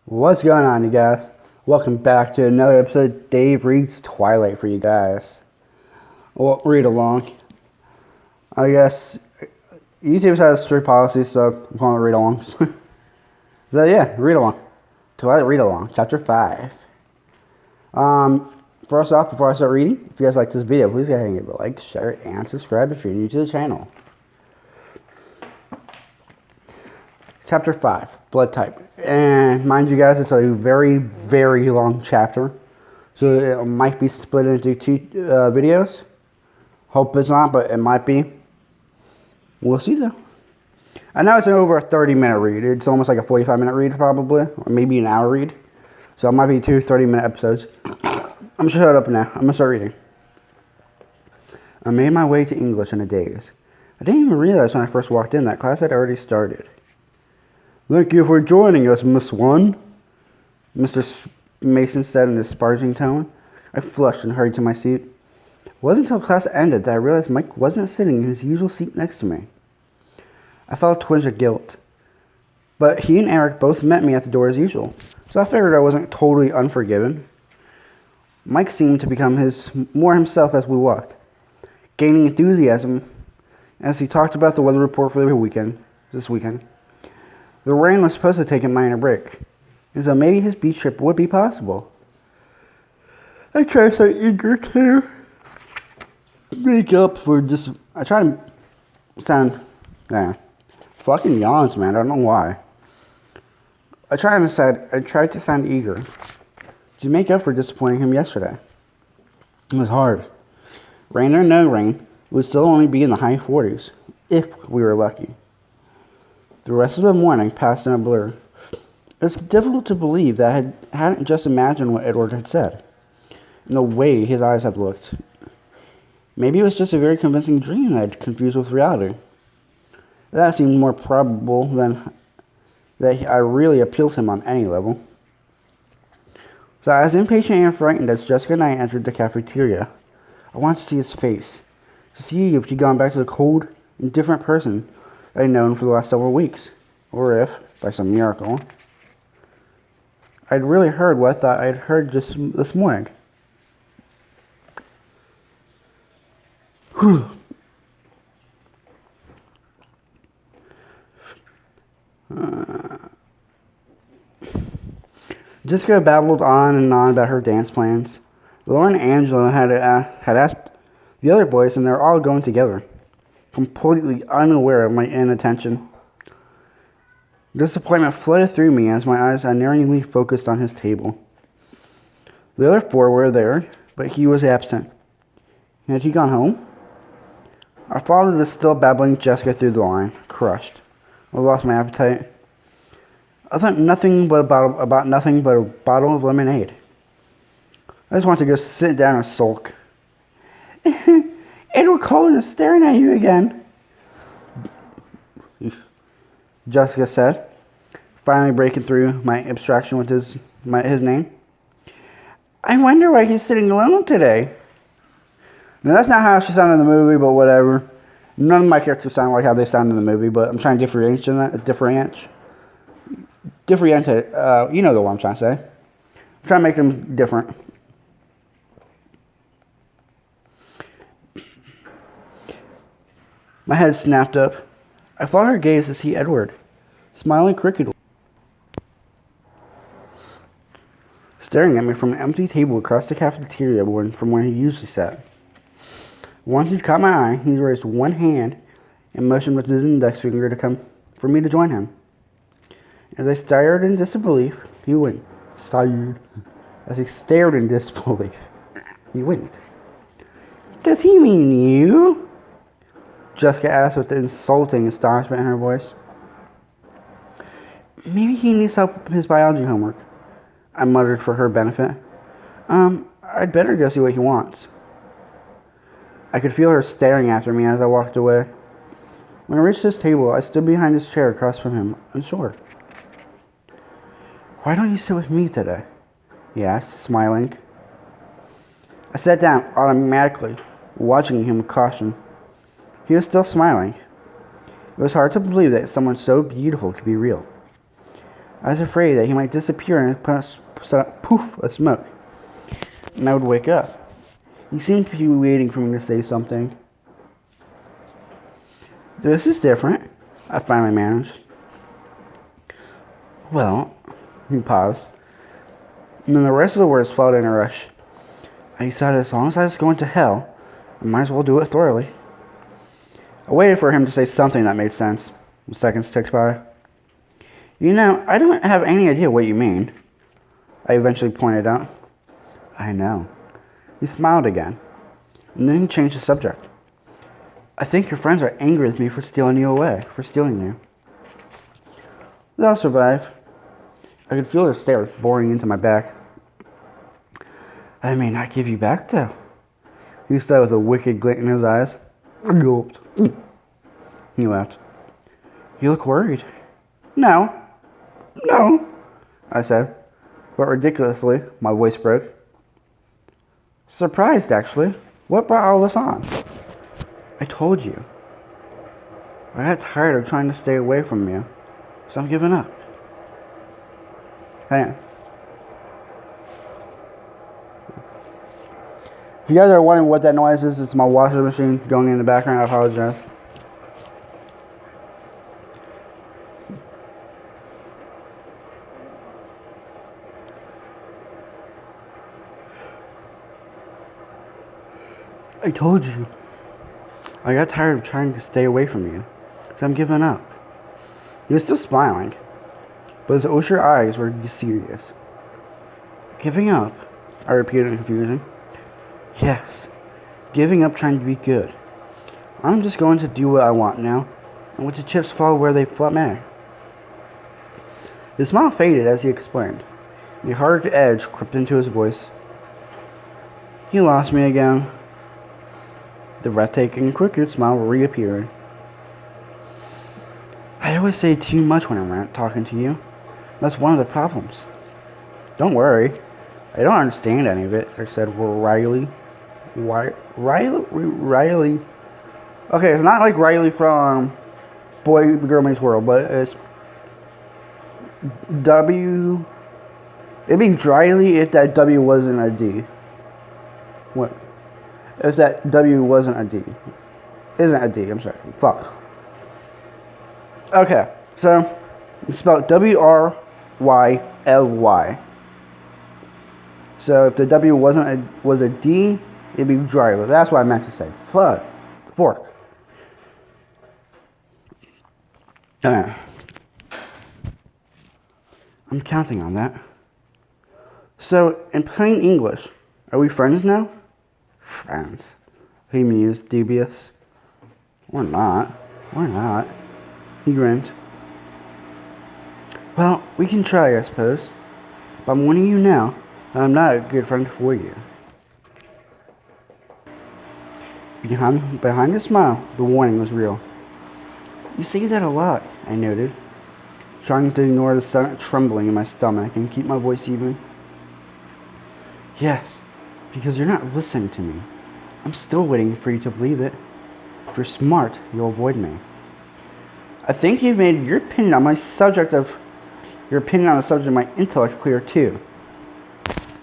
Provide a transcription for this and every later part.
What's going on, you guys? Welcome back to another episode of Dave reads Twilight for you guys. Well, read along. I guess YouTube has strict policies, so I'm calling it read alongs. So yeah, read along. Twilight read along, chapter 5. First off, before I start reading, if you guys like this video, please go ahead and give it a like, share, and subscribe if you're new to the channel. Chapter 5, Blood Type. And mind you guys, it's a very, very long chapter. So it might be split into two videos. Hope it's not, but it might be. We'll see though. I know it's over a 30-minute read. It's almost like a 45-minute read probably, or maybe an hour read. So it might be two 30-minute episodes. I'm shut up now. I'm going to start reading. I made my way to English in a daze. I didn't even realize when I first walked in that class had already started. "Thank you for joining us, Miss One," Mr. Mason said in a sparging tone. I flushed and hurried to my seat. It wasn't until class ended that I realized Mike wasn't sitting in his usual seat next to me. I felt a twinge of guilt. But he and Eric both met me at the door as usual, so I figured I wasn't totally unforgiven. Mike seemed to become more himself as we walked, gaining enthusiasm as he talked about the weather report for this weekend. The rain was supposed to take a minor break, and so maybe his beach trip would be possible. I tried to sound eager to make up for just. I tried to sound. Fucking yawns, man. I don't know why. I tried to sound eager to make up for disappointing him yesterday. It was hard. Rain or no rain, it would still only be in the high 40s, if we were lucky. The rest of the morning passed in a blur. It was difficult to believe that I hadn't just imagined what Edward had said, and the way his eyes had looked. Maybe it was just a very convincing dream I had confused with reality. That seemed more probable than that I really appealed to him on any level. So I was impatient and frightened as Jessica and I entered the cafeteria. I wanted to see his face, to see if he'd gone back to the cold, indifferent person I'd known for the last several weeks, or if, by some miracle, I'd really heard what I thought I'd heard just this morning. Jessica babbled on and on about her dance plans. Lauren and Angela had asked the other boys, and they were all going together, completely unaware of my inattention. Disappointment flooded through me as my eyes unerringly focused on his table. The other four were there, but he was absent. Had he gone home? I followed the still babbling Jessica through the line, crushed. I lost my appetite. I thought nothing but about nothing but a bottle of lemonade. I just wanted to go sit down and sulk. Edward Cullen is staring at you again, Jessica said, finally breaking through my abstraction with his name. I wonder why he's sitting alone today. Now, that's not how she sounded in the movie, but whatever. None of my characters sound like how they sound in the movie, but I'm trying to differentiate you know what I'm trying to say. I'm trying to make them different. My head snapped up. I followed her gaze to see Edward, smiling crookedly, staring at me from an empty table across the cafeteria from where he usually sat. Once he caught my eye, he raised one hand and motioned with his index finger to come for me to join him. As I stared in disbelief, he winked. As he stared in disbelief, he winked. Does he mean you? Jessica asked with insulting astonishment in her voice. Maybe he needs help with his biology homework, I muttered for her benefit. I'd better go see what he wants. I could feel her staring after me as I walked away. When I reached his table, I stood behind his chair across from him, unsure. Why don't you sit with me today? He asked, smiling. I sat down automatically, watching him with caution. He was still smiling. It was hard to believe that someone so beautiful could be real. I was afraid that he might disappear and put a poof of smoke, and I would wake up. He seemed to be waiting for me to say something. This is different, I finally managed. Well, he paused, and then the rest of the words followed in a rush. I decided as long as I was going to hell, I might as well do it thoroughly. I waited for him to say something that made sense. The seconds ticked by. You know, I don't have any idea what you mean, I eventually pointed out. I know. He smiled again, and then he changed the subject. I think your friends are angry with me for stealing you. They'll survive. I could feel their stare boring into my back. I may not give you back, though, he said with a wicked glint in his eyes. I gulped. He laughed. You look worried. No, I said, but ridiculously, my voice broke. Surprised, actually. What brought all this on? I told you. I got tired of trying to stay away from you, so I'm giving up. Hang on. If you guys are wondering what that noise is, it's my washing machine going in the background. I apologize. I told you. I got tired of trying to stay away from you, so I'm giving up. He was still smiling, but his osher eyes were serious. Giving up? I repeated in confusion. Yes, giving up trying to be good. I'm just going to do what I want now, and let the chips fall where they may. The smile faded as he explained. A hard edge crept into his voice. He lost me again. The breathtaking, crooked smile reappeared. I always say too much when I'm talking to you. That's one of the problems. Don't worry. I don't understand any of it, I said Riley. Riley. Okay, it's not like Riley from Boy Girl Meets World, but it's W. It'd be Dryly if that W wasn't a D. What? If that W wasn't a D. Isn't a D, I'm sorry. Fuck. Okay, so it's spelled WRYLY. So if the W was a D, it'd be Dryly. That's what I meant to say. Fuck. Fork. I'm counting on that. So, in plain English, are we friends now? Friends, he mused, dubious. Or not. Why not? He grinned. Well, we can try, I suppose. But I'm warning you now that I'm not a good friend for you. Behind the smile, the warning was real. You say that a lot, I noted, trying to ignore the sudden trembling in my stomach and keep my voice even. Yes, because you're not listening to me. I'm still waiting for you to believe it. If you're smart, you'll avoid me. I think you've made your opinion on the subject of my intellect clear too.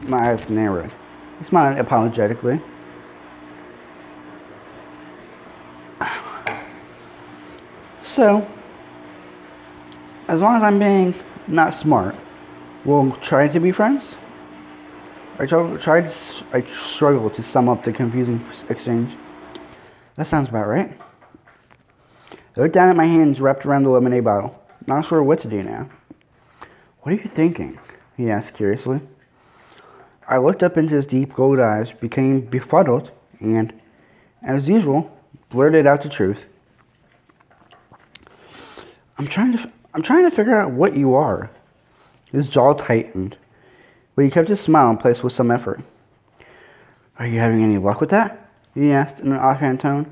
My eyes narrowed. He smiled apologetically. So, as long as I'm being not smart, we'll try to be friends? I struggle to sum up the confusing exchange. That sounds about right. I looked down at my hands wrapped around the lemonade bottle, not sure what to do now. What are you thinking? He asked curiously. I looked up into his deep gold eyes, became befuddled, and, as usual, blurted out the truth. I'm trying to figure out what you are. His jaw tightened, but he kept his smile in place with some effort. Are you having any luck with that? He asked in an offhand tone.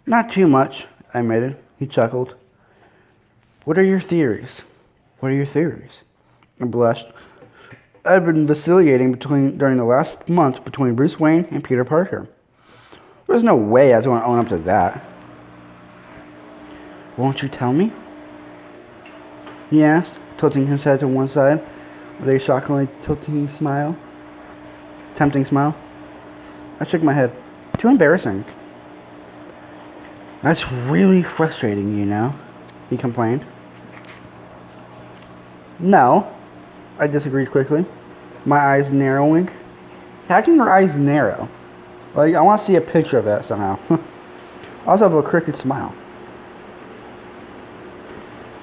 Not too much, I admitted. He chuckled. What are your theories? I blushed. I've been vacillating during the last month between Bruce Wayne and Peter Parker. There's no way I was going to own up to that. Won't you tell me? He asked, tilting his head to one side with a shockingly tempting smile. I shook my head. Too embarrassing. That's really frustrating, you know, he complained. No, I disagreed quickly, my eyes narrowing. How can your eyes narrow? Like, I want to see a picture of that somehow. I also have a crooked smile.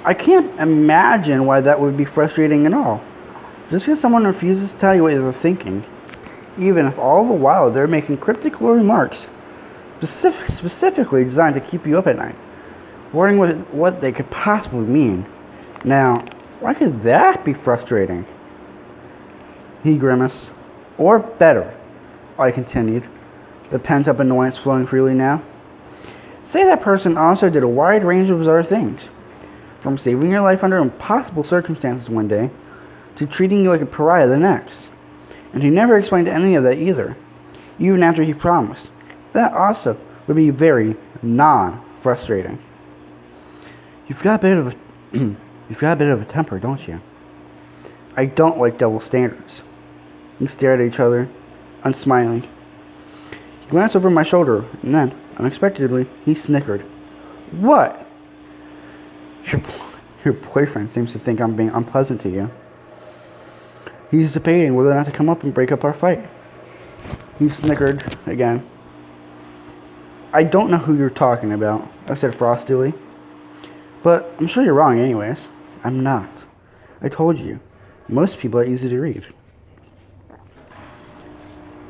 I can't imagine why that would be frustrating at all. Just because someone refuses to tell you what they're thinking, even if all the while they're making cryptic remarks, specifically designed to keep you up at night, wondering what they could possibly mean. Now, why could that be frustrating? He grimaced. Or better, I continued, the pent-up annoyance flowing freely now. Say that person also did a wide range of bizarre things, from saving your life under impossible circumstances one day, to treating you like a pariah the next. And he never explained any of that either, even after he promised. That also would be very non-frustrating. You've got a bit of a temper, don't you? I don't like double standards. We stared at each other, unsmiling. He glanced over my shoulder, and then, unexpectedly, he snickered. What? Your boyfriend seems to think I'm being unpleasant to you. He's debating whether or not to come up and break up our fight. He snickered again. I don't know who you're talking about, I said frostily. But I'm sure you're wrong anyways. I'm not. I told you, most people are easy to read.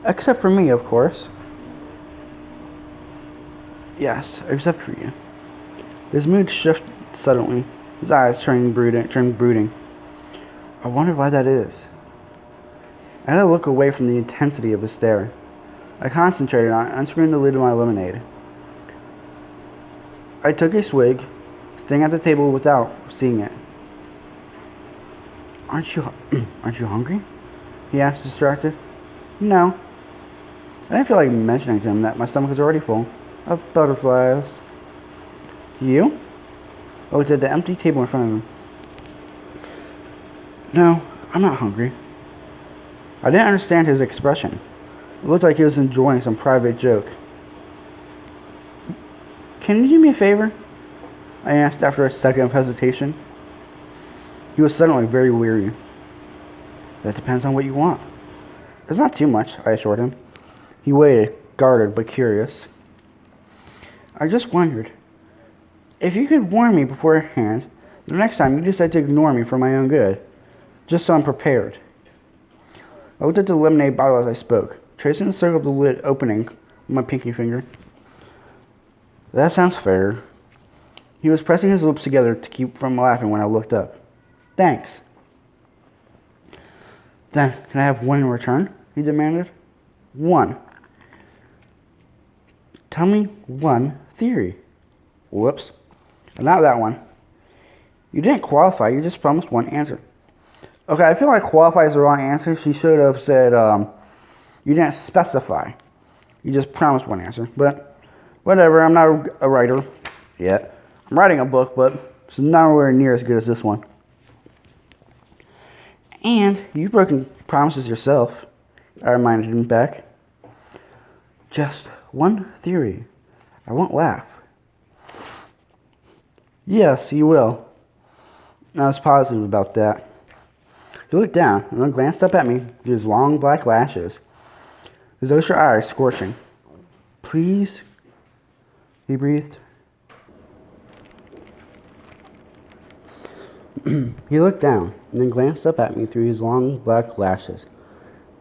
Except for me, of course. Yes, except for you. His mood shifted suddenly, his eyes turning brooding. I wonder why that is. I had to look away from the intensity of his stare. I concentrated on unscrewing the lid of my lemonade. I took a swig, staying at the table without seeing it. Aren't you hungry? He asked, distracted. No. I didn't feel like mentioning to him that my stomach was already full of butterflies. You? I looked at the empty table in front of him. No, I'm not hungry. I didn't understand his expression. It looked like he was enjoying some private joke. Can you do me a favor? I asked after a second of hesitation. He was suddenly very weary. That depends on what you want. It's not too much, I assured him. He waited, guarded but curious. I just wondered, if you could warn me beforehand, the next time you decide to ignore me for my own good, just so I'm prepared. I looked at the lemonade bottle as I spoke, tracing the circle of the lid opening with my pinky finger. That sounds fair. He was pressing his lips together to keep from laughing when I looked up. Thanks. Then, can I have one in return? He demanded. One. Tell me one theory. Whoops. Not that one. You didn't qualify, you just promised one answer. Okay, I feel like qualify is the wrong answer. She should have said, you didn't specify. You just promised one answer. But, whatever, I'm not a writer yet. I'm writing a book, but it's nowhere near as good as this one. And you've broken promises yourself, I reminded him back. Just one theory. I won't laugh. Yes, you will. I was positive about that. He looked down and then glanced up at me with his long black lashes, his oyster eyes scorching. Please? He breathed. He looked down and then glanced up at me through his long black lashes,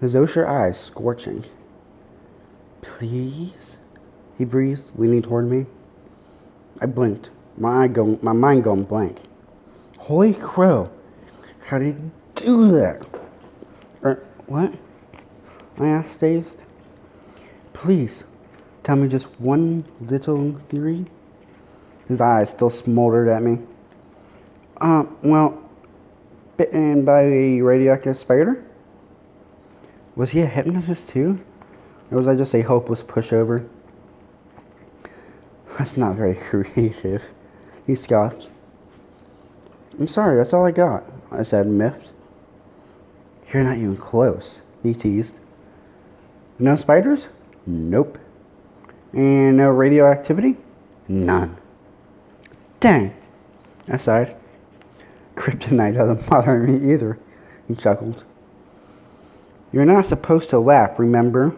his oyster eyes scorching. Please? He breathed, leaning toward me. I blinked, my mind going blank. Holy crow! How did he do that? What? I asked, dazed. Please, tell me just one little theory. His eyes still smoldered at me. Well, bitten by a radioactive spider? Was he a hypnotist too? Or was I just a hopeless pushover? That's not very creative. He scoffed. I'm sorry, that's all I got. I said, miffed. You're not even close, he teased. No spiders? Nope. And no radioactivity? None. Dang, I sighed. Kryptonite doesn't bother me either, he chuckled. You're not supposed to laugh, remember?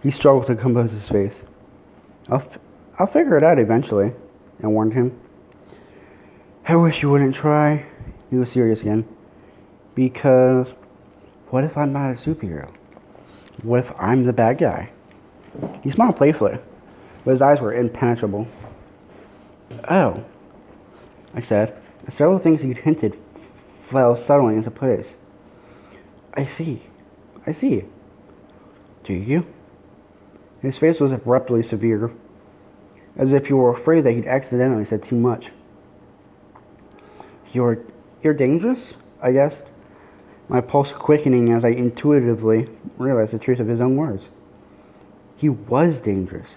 He struggled to compose his face. I'll figure it out eventually, I warned him. I wish you wouldn't try. He was serious again. Because what if I'm not a superhero? What if I'm the bad guy? He smiled playfully, but his eyes were impenetrable. Oh, I said, as several things he'd hinted fell suddenly into place. I see. Do you? His face was abruptly severe, as if he were afraid that he'd accidentally said too much. You're dangerous? I guessed, my pulse quickening as I intuitively realized the truth of his own words. He was dangerous.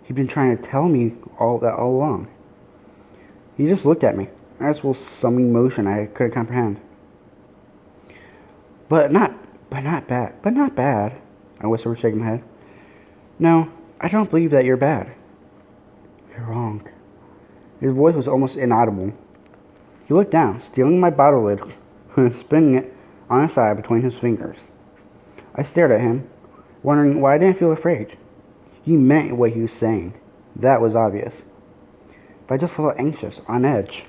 He'd been trying to tell me all along. He just looked at me, eyes with some emotion I couldn't comprehend. But not bad, I whispered, shaking my head. No, I don't believe that you're bad. You're wrong. His voice was almost inaudible. He looked down, stealing my bottle lid and spinning it on its side between his fingers. I stared at him, wondering why I didn't feel afraid. He meant what he was saying. That was obvious. But I just felt anxious, on edge.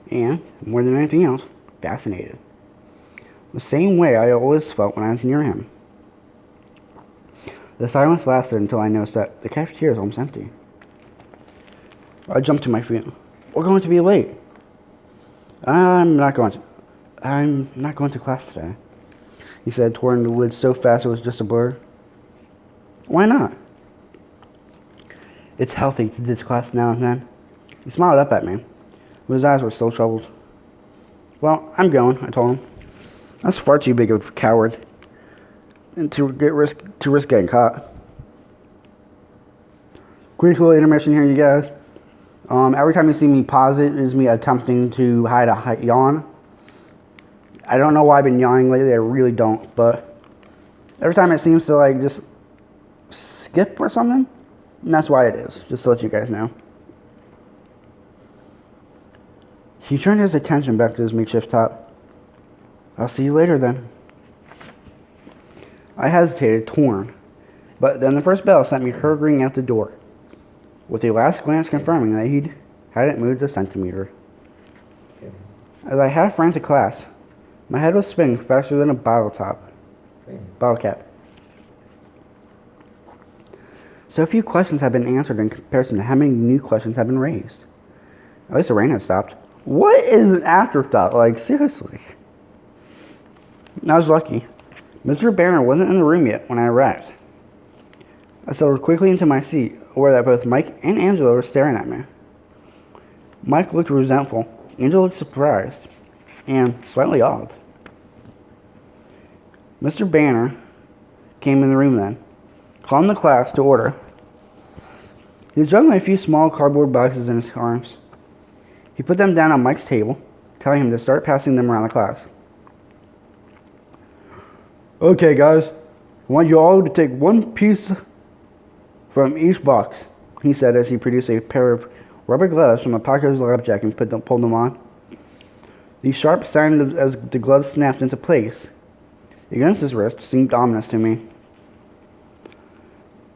And, more than anything else, fascinated. The same way I always felt when I was near him. The silence lasted until I noticed that the cafeteria was almost empty. I jumped to my feet. We're going to be late. I'm not going to class today, he said, twirling the lid so fast it was just a blur. Why not? It's healthy to ditch class now and then. He smiled up at me, but his eyes were still troubled. Well, I'm going, I told him. That's far too big of a coward and to risk getting caught. Quick little intermission here, you guys. Every time you see me pause it is me attempting to hide a yawn. I don't know why I've been yawning lately, I really don't, but every time it seems to like just skip or something, and that's why it is, just to let you guys know. He turned his attention back to his makeshift top. I'll see you later then. I hesitated, torn, but then the first bell sent me hurrying out the door, with a last glance confirming that he hadn't moved a centimeter. As I half ran to class, my head was spinning faster than a bottle cap. So few questions have been answered in comparison to how many new questions have been raised. At least the rain has stopped. What is an afterthought? Like, seriously. I was lucky. Mr. Banner wasn't in the room yet when I arrived. I settled quickly into my seat, aware that both Mike and Angela were staring at me. Mike looked resentful, Angela looked surprised, and slightly awed. Mr. Banner came in the room then, calling the class to order. He was juggling a few small cardboard boxes in his arms. He put them down on Mike's table, telling him to start passing them around the class. Okay, guys, I want you all to take one piece from each box, he said as he produced a pair of rubber gloves from a pocket of his lab jacket and pulled them on. The sharp sound as the gloves snapped into place against his wrist seemed ominous to me.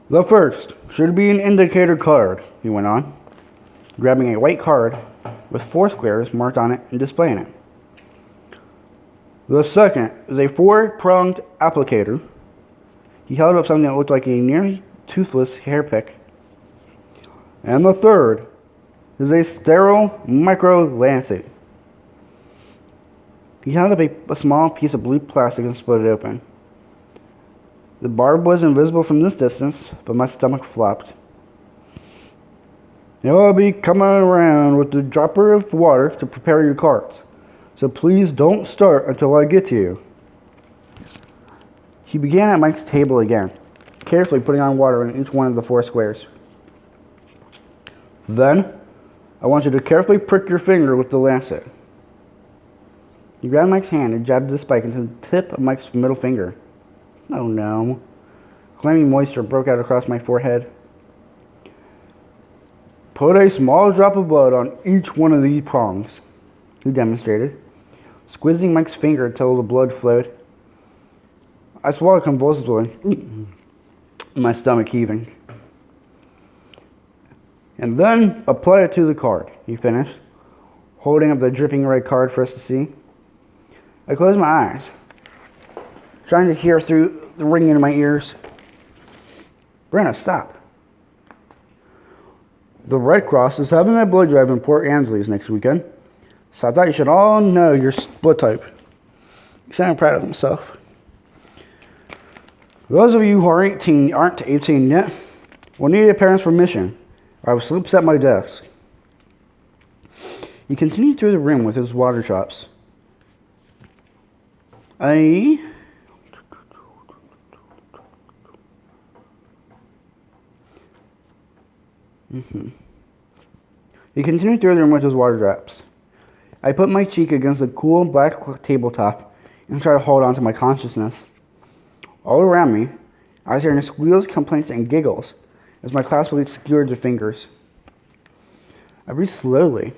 The first should be an indicator card, he went on, grabbing a white card with 4 squares marked on it and displaying it. The second is a 4-pronged applicator. He held up something that looked like a nearly toothless hair pick. And the third is a sterile micro lancet. He held up a small piece of blue plastic and split it open. The barb was invisible from this distance, but my stomach flopped. I'll be coming around with a dropper of water to prepare your cards, so please don't start until I get to you. He began at Mike's table again, carefully putting on water in each one of the 4 squares. Then, I want you to carefully prick your finger with the lancet. He grabbed Mike's hand and jabbed the spike into the tip of Mike's middle finger. Oh no. Clammy moisture broke out across my forehead. Put a small drop of blood on each one of these prongs, he demonstrated, squeezing Mike's finger until the blood flowed. I swallowed convulsively, my stomach heaving. And then apply it to the card, he finished, holding up the dripping red card for us to see. I closed my eyes, trying to hear through the ringing in my ears. Brenna, stop. The Red Cross is having a blood drive in Port Angeles next weekend, so I thought you should all know your blood type. He sounded proud of himself. Those of you who aren't 18 yet will need a parent's permission, or I will sleep at my desk. He continued through the room with his water drops. He continued through the room with his water drops. I put my cheek against the cool black tabletop and tried to hold on to my consciousness. All around me, I was hearing squeals, complaints, and giggles as my classmates skewered their fingers. I breathed slowly,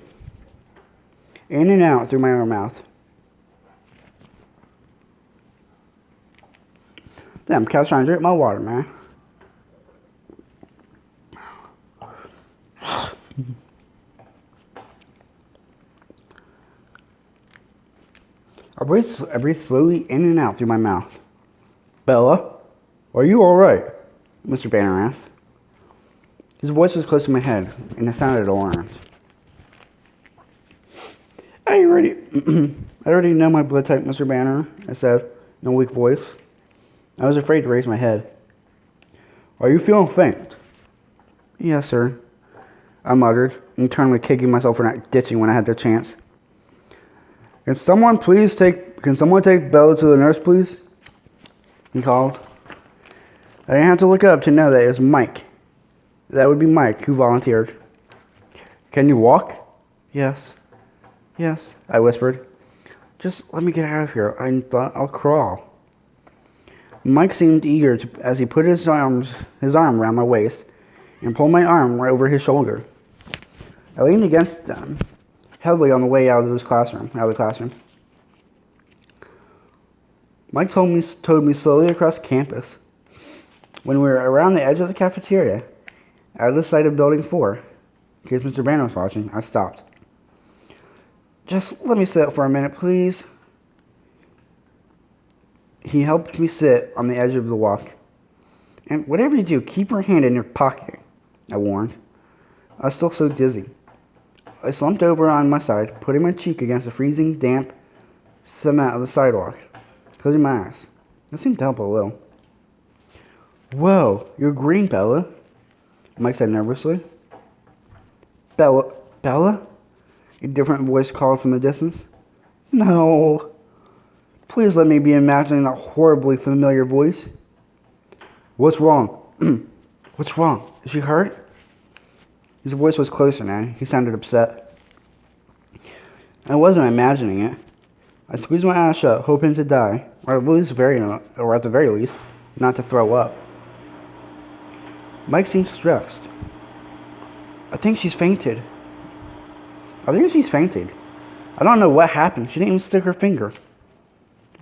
in and out through my own mouth. Damn, cat's trying to drink my water, man. I breathed slowly in and out through my mouth. Bella, are you alright? Mr. Banner asked. His voice was close to my head, and it sounded alarmed. I already know my blood type, Mr. Banner, I said in a weak voice. I was afraid to raise my head. Are you feeling faint? Yes, sir, I muttered, internally kicking myself for not ditching when I had the chance. Can someone take Bella to the nurse, please? He called. I didn't have to look up to know that it was Mike. That would be Mike who volunteered. Can you walk? Yes, I whispered. Just let me get out of here. I thought I'll crawl. Mike seemed eager as he put his arm around my waist and pulled my arm right over his shoulder. I leaned against him heavily on the way out of the classroom. Mike towed me slowly across campus. When we were around the edge of the cafeteria, out of the sight of Building 4, in case Mr. Banner was watching, I stopped. Just let me sit for a minute, please. He helped me sit on the edge of the walk. And whatever you do, keep your hand in your pocket, I warned. I was still so dizzy. I slumped over on my side, putting my cheek against the freezing, damp cement of the sidewalk, closing my eyes. It seemed to help a little. Whoa, you're green, Bella, Mike said nervously. Bella? A different voice called from the distance. No. Please let me be imagining that horribly familiar voice. What's wrong? What's wrong? Is she hurt? His voice was closer now. He sounded upset. I wasn't imagining it. I squeezed my eyes shut, hoping to die, or at the very least, not to throw up. Mike seemed stressed. I think she's fainted. I don't know what happened. She didn't even stick her finger.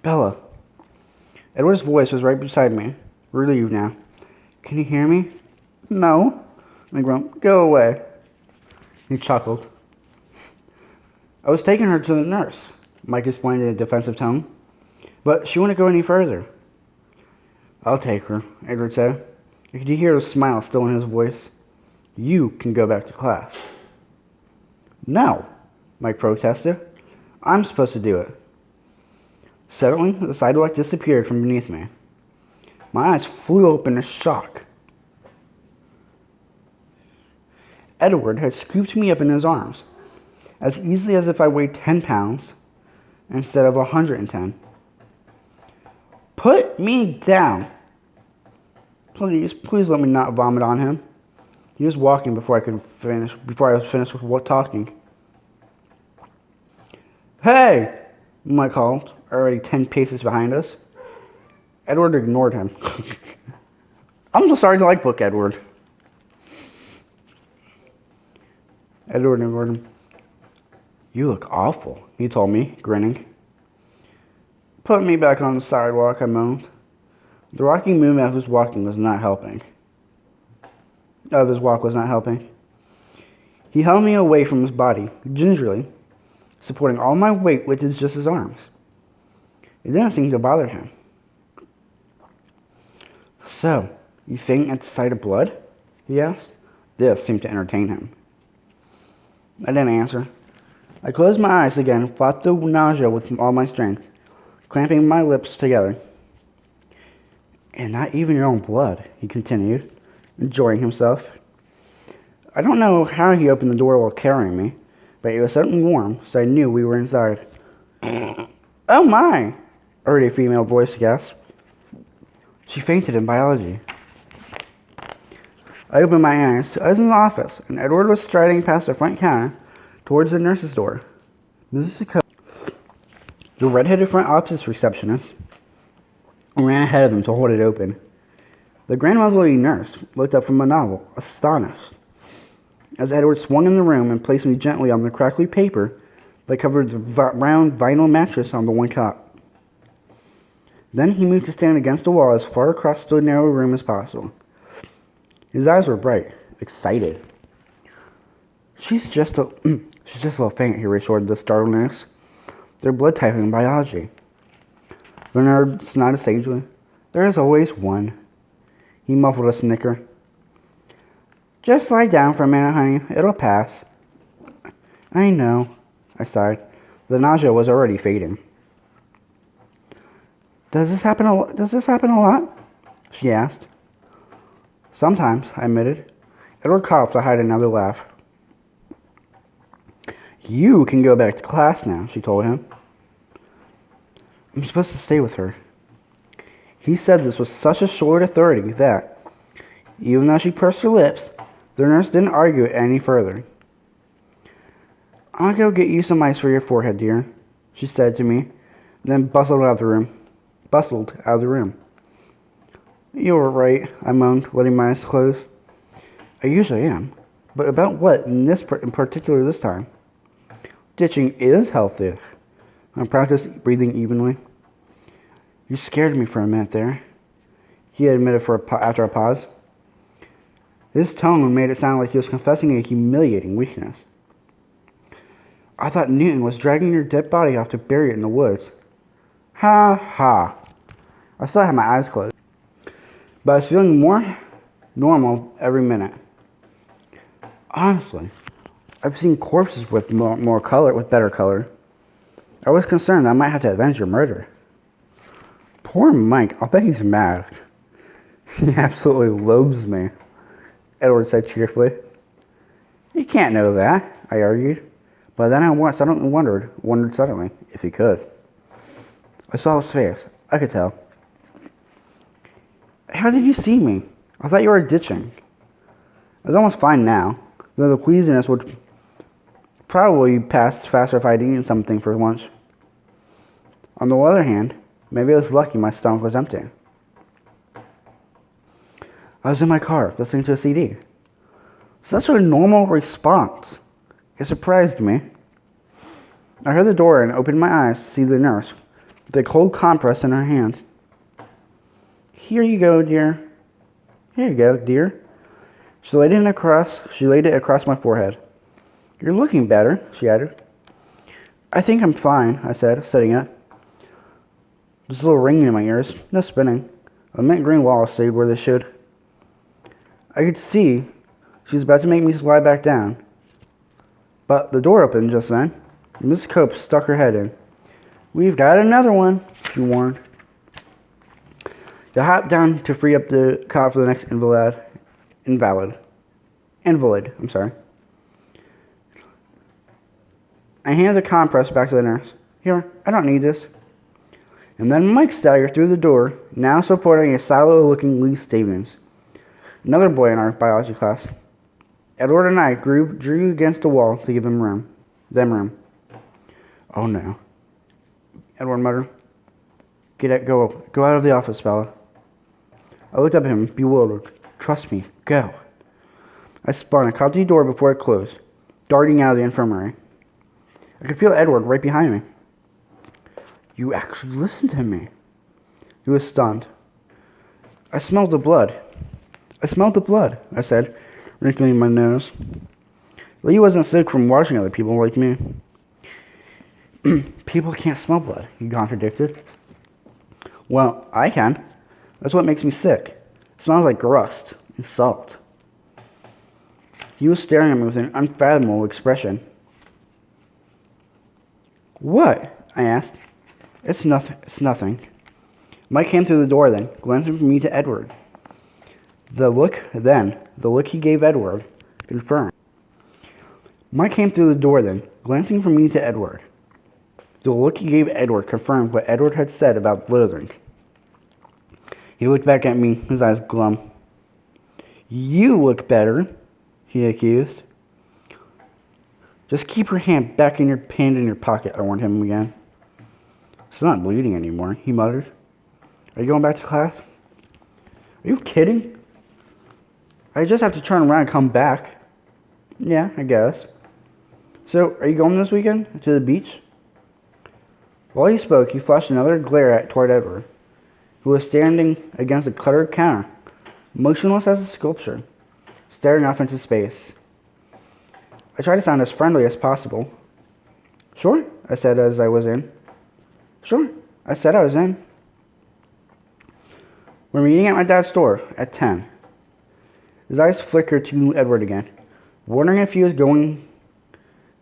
Bella. Edward's voice was right beside me, relieved now. Can you hear me? No. I groaned. Go away. He chuckled. I was taking her to the nurse, Mike explained in a defensive tone, but she wouldn't go any further. I'll take her, Edward said. I could hear the smile still in his voice. You can go back to class. No, Mike protested. I'm supposed to do it. Suddenly, the sidewalk disappeared from beneath me. My eyes flew open in shock. Edward had scooped me up in his arms, as easily as if I weighed 10 pounds instead of 110. Put me down! Please let me not vomit on him. He was walking before I was finished with talking. Hey! Mike called, already 10 paces behind us. Edward ignored him. I'm so sorry to like book Edward. Edward ignored him. You look awful, he told me, grinning. Put me back on the sidewalk, I moaned. The rocking movement of his walk was not helping. He held me away from his body, gingerly, supporting all my weight with just his arms. It didn't seem to bother him. So, you faint at the sight of blood? He asked. This seemed to entertain him. I didn't answer. I closed my eyes again, fought the nausea with all my strength, clamping my lips together. And not even your own blood, he continued, enjoying himself. I don't know how he opened the door while carrying me, but it was suddenly warm, so I knew we were inside. Oh my! I heard a female voice gasp. She fainted in biology. I opened my eyes. I was in the office, and Edward was striding past the front counter towards the nurse's door. Mrs. Sakoa, the red-headed front office receptionist, ran ahead of him to hold it open. The grandmotherly nurse looked up from a novel, astonished, as Edward swung in the room and placed me gently on the crackly paper that covered the round vinyl mattress on the one cot. Then he moved to stand against the wall as far across the narrow room as possible. His eyes were bright, excited. She's just a little faint, he reassured the startled nurse. They're blood typing in biology. Bernard nodded sagely. There is always one. He muffled a snicker. Just lie down for a minute, honey. It'll pass. I know, I sighed. The nausea was already fading. Does this happen a lot? She asked. Sometimes, I admitted. Edward coughed to hide another laugh. You can go back to class now, she told him. I'm supposed to stay with her. He said this with such a short authority that, even though she pursed her lips, the nurse didn't argue it any further. I'll go get you some ice for your forehead, dear, she said to me, then bustled out of the room. You were right, I moaned, letting my eyes close. I usually am, but about what in particular this time? Ditching is healthy. I practiced breathing evenly. You scared me for a minute there, he admitted after a pause. His tone made it sound like he was confessing a humiliating weakness. I thought Newton was dragging your dead body off to bury it in the woods. Ha ha. I still had my eyes closed, but I was feeling more normal every minute. Honestly, I've seen corpses with better color. I was concerned I might have to avenge your murder. Poor Mike, I'll bet he's mad. He absolutely loathes me, Edward said cheerfully. You can't know that, I argued. But then I suddenly wondered if he could. I saw his face. I could tell. How did you see me? I thought you were ditching. I was almost fine now, though the queasiness would probably pass faster if I'd eaten something for lunch. On the other hand, maybe I was lucky my stomach was empty. I was in my car, listening to a CD. Such a normal response. It surprised me. I heard the door and opened my eyes to see the nurse, with a cold compress in her hand. Here you go, dear. She laid it across my forehead. You're looking better, she added. I think I'm fine, I said, sitting up. Just a little ringing in my ears, no spinning. The mint green walls stayed where they should. I could see she was about to make me lie back down. But the door opened just then. Miss Cope stuck her head in. We've got another one, she warned. I hopped down to free up the cot for the next invalid. I handed the compress back to the nurse. Here, I don't need this. And then Mike staggered through the door, now supporting a sallow-looking Lee Stevens, another boy in our biology class. Edward and I drew against the wall to give them room. Oh no. Edward muttered. Go out of the office, Bella. I looked up at him, bewildered. Trust me, go. I spun and caught the door before it closed, darting out of the infirmary. I could feel Edward right behind me. You actually listened to me. He was stunned. I smelled the blood. I said, wrinkling my nose. Lee wasn't sick from watching other people like me. People can't smell blood, he contradicted. Well, I can. That's what makes me sick. It smells like rust and salt. He was staring at me with an unfathomable expression. What? I asked. It's nothing. Mike came through the door then, glancing from me to Edward. The look he gave Edward confirmed. Mike came through the door then, glancing from me to Edward. The look he gave Edward confirmed what Edward had said about loathing. He looked back at me, his eyes glum. You look better, he accused. Just keep your hand back in your pocket, I warned him again. It's not bleeding anymore, he muttered. Are you going back to class? Are you kidding? I just have to turn around and come back. Yeah, I guess. So, are you going this weekend? To the beach? While he spoke, he flashed another glare toward Edward, who was standing against a cluttered counter, motionless as a sculpture, staring off into space. I tried to sound as friendly as possible. Sure, I said as I was in. Sure, I said I was in. We're meeting at my dad's store at 10. His eyes flickered to Edward again, wondering if he was giving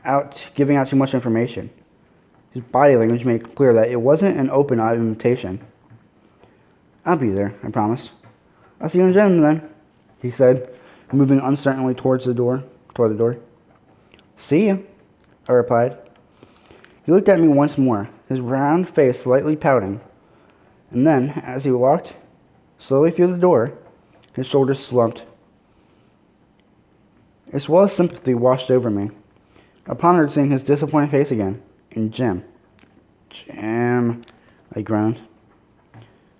out too much information. His body language made it clear that it wasn't an open invitation. I'll be there, I promised. I'll see you in the gym then, he said, moving uncertainly toward the door. See you, I replied. He looked at me once more, his round face slightly pouting, and then, as he walked slowly through the door, his shoulders slumped. A swell of sympathy washed over me. I pondered seeing his disappointed face again, in Jim. Jim, I groaned.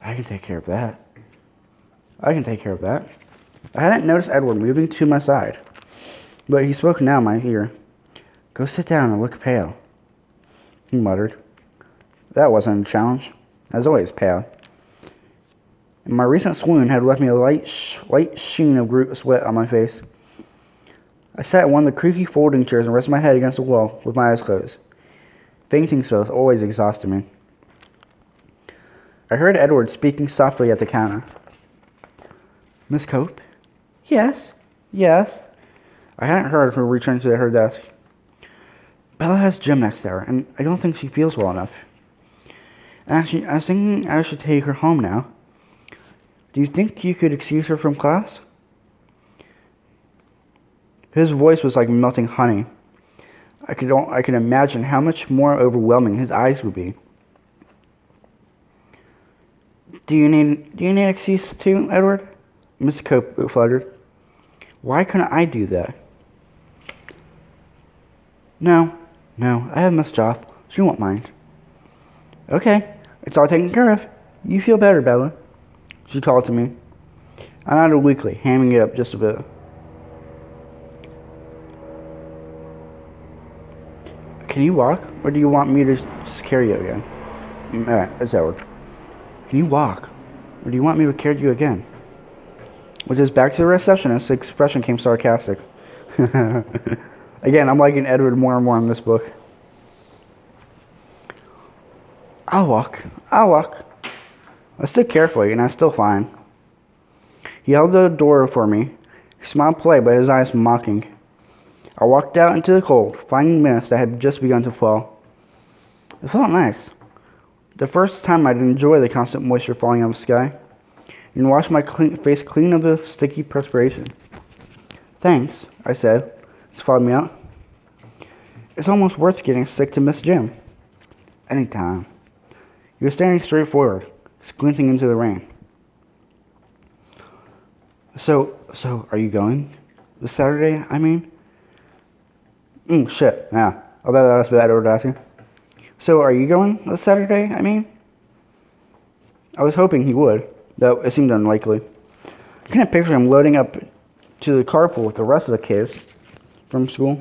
I can take care of that. I hadn't noticed Edward moving to my side, but he spoke now in my ear. Go sit down and look pale, he muttered. That wasn't a challenge. I was always pale. And my recent swoon had left me a light sheen of sweat on my face. I sat in one of the creaky folding chairs and rested my head against the wall with my eyes closed. Fainting spells always exhausted me. I heard Edward speaking softly at the counter. Miss Cope? Yes. I hadn't heard her return to her desk. Bella has gym next hour, and I don't think she feels well enough. Actually, I was thinking I should take her home now. Do you think you could excuse her from class? His voice was like melting honey. I could imagine how much more overwhelming his eyes would be. Do you need an excuse too, Edward? Miss Cope fluttered. Why couldn't I do that? No, I have Miss Joff. She won't mind. Okay, it's all taken care of. You feel better, Bella, she called to me. I nodded weakly, hamming it up just a bit. Can you walk, or do you want me to just carry you again? It's Edward. Can you walk, or do you want me to carry you again? With his back to the receptionist, the expression came sarcastic. Again, I'm liking Edward more and more in this book. I'll walk. I stood carefully, and I was still fine. He held the door for me. He smiled polite, but his eyes mocking. I walked out into the cold, finding mist that had just begun to fall. It felt nice. The first time I'd enjoy the constant moisture falling out of the sky, and wash my face clean of the sticky perspiration. Thanks, I said, as he followed me out. It's almost worth getting sick to miss Jim. Anytime. He was staring straight forward, squinting into the rain. So, are you going? This Saturday, I mean? Shit, yeah. Oh, that's bad, Edward asking. So are you going this Saturday, I mean? I was hoping he would, though it seemed unlikely. I can't picture him loading up to the carpool with the rest of the kids from school.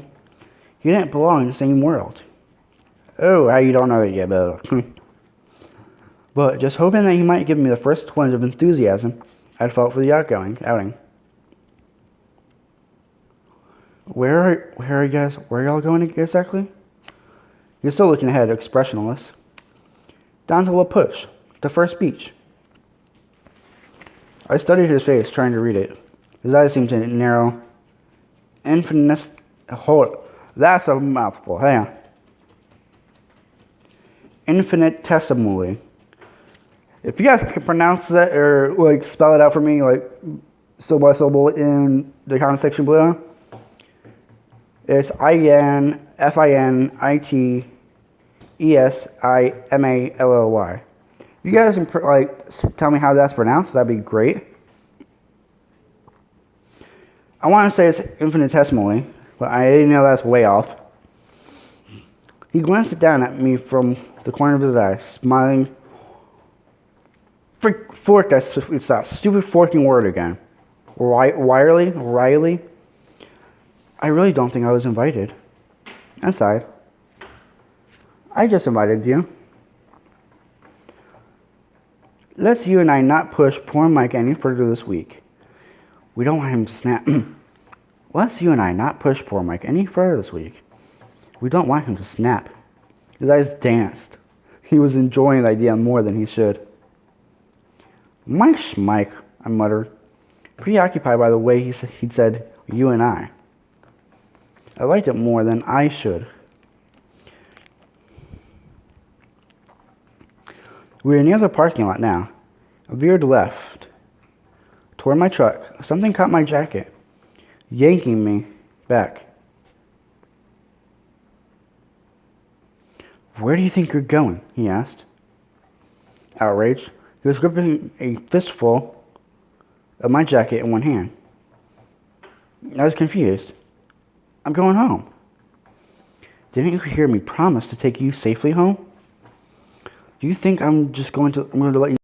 He didn't belong in the same world. Oh, how you don't know that yet, but just hoping that he might give me the first twinge of enthusiasm I'd felt for the outing. Where are you guys? Where are y'all going exactly? You're still looking ahead, expressionless. Down to La Push, the first beach. I studied his face, trying to read it. His eyes seemed to narrow. That's a mouthful. Hang on. Infinitesimally. If you guys can pronounce that or like spell it out for me, like syllable by syllable in the comment section below, it's INFINITESIMALLY. If you guys can like tell me how that's pronounced, that'd be great. I want to say it's infinitesimally, but I didn't know that's way off. He glanced down at me from the corner of his eye, smiling. Fork, it's that stupid forking word again. Riley? I really don't think I was invited. I sighed. I just invited you. Let's you and I not push poor Mike any further this week. We don't want him to snap. Let's you and I not push poor Mike any further this week. We don't want him to snap. His eyes danced. He was enjoying the idea more than he should. Mike, I muttered, preoccupied by the way he'd said, you and I. I liked it more than I should. We were near the parking lot now. I veered left. Toward my truck, something caught my jacket, yanking me back. Where do you think you're going? He asked. Outraged, he was gripping a fistful of my jacket in one hand. I was confused. I'm going home. Didn't you hear me promise to take you safely home? Do you think I'm going to let you